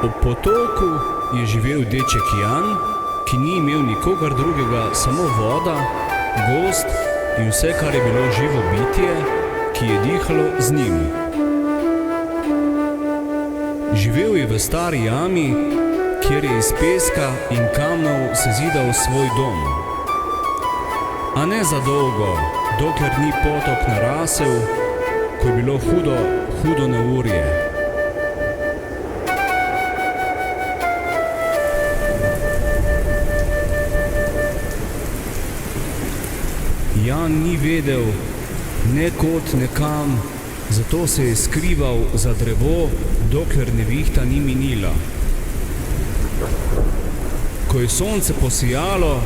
Ob potoku je živel deček Jan, ki ni imel nikogar drugega, samo voda, gozd in vse, kar je bilo živo bitje, ki je dihalo z njim. Živel je v stari jami, kjer je iz peska in kamnov sezidal svoj dom. A ne za dolgo, dokler ni potok narasel, ko je bilo hudo neurje. Jan ni vedel ne kod, ne kam, zato se je skrival za drevo, dokler nevihta ni minila. Ko je sonce posijalo,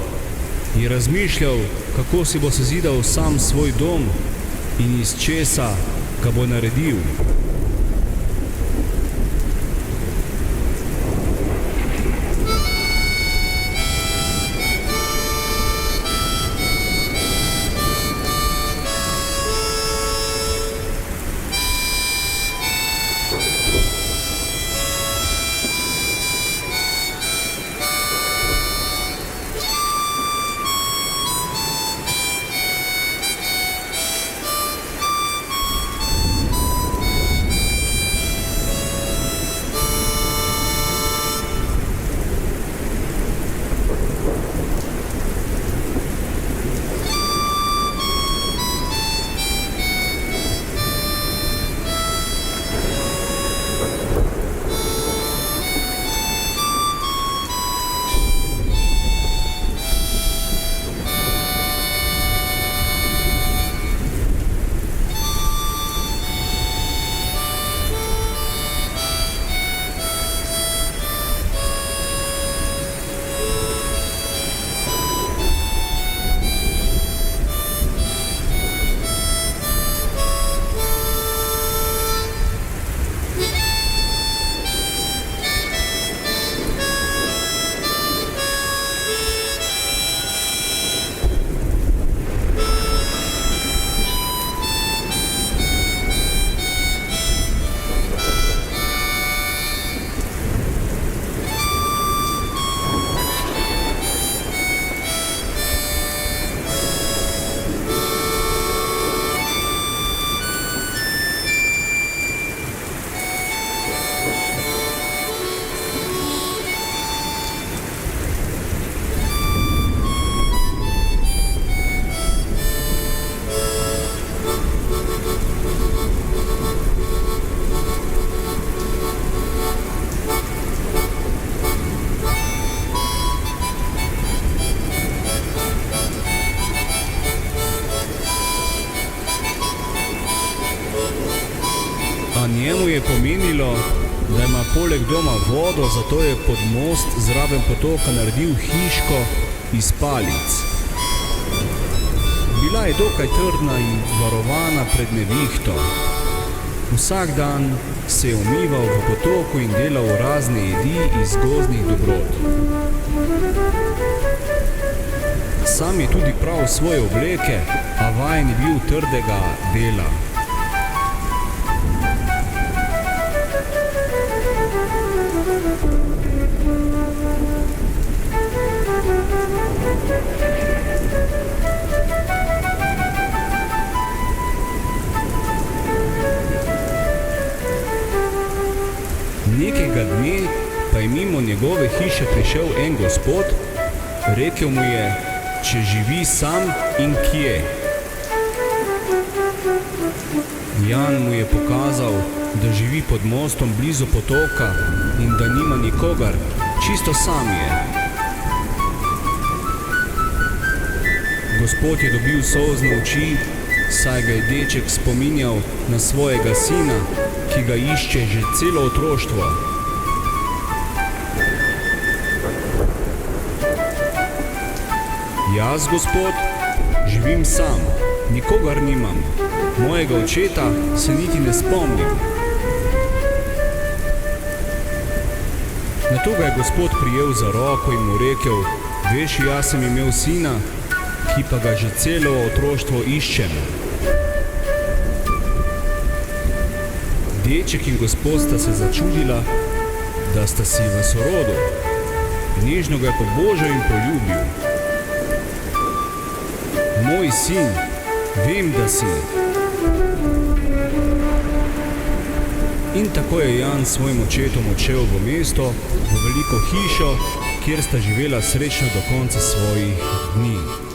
je razmišljal, kako si bo sezidal sam svoj dom in iz česa ga bo naredil. A njemu je pomenilo, da ima poleg doma vodo, zato je pod most zraven potoka naredil hiško iz palic. Bila je dokaj trdna in varovana pred nevihto. Vsak dan se je umival v potoku in delal razne jedi iz gozdnih dobrot. Sam je tudi prav svoje obleke, a vajen je bil trdega dela. Nekega dne pa je mimo njegove hiše prišel en gospod, rekel mu je, če živi sam in kje. Jan mu je pokazal, da živi pod mostom blizu potoka in da nima nikogar, čisto sam je. Gospod je dobil solzne oči, saj ga je deček spominjal na svojega sina, ki ga išče že celo otroštvo. Jaz, gospod, živim sam, nikogar nimam. Mojega očeta se niti ne spomnim. Nato ga je gospod prijel za roko in mu rekel, veš, jaz sem imel sina, ki pa ga že celo otroštvo iščem. Deček in gospod sta se začudila, da sta si v sorodu. Nežno ga je pobožal in poljubil. Moj sin, vem, da si. In tako je Jan s svojim očetom odšel v mesto, v veliko hišo, kjer sta živela srečno do konca svojih dni.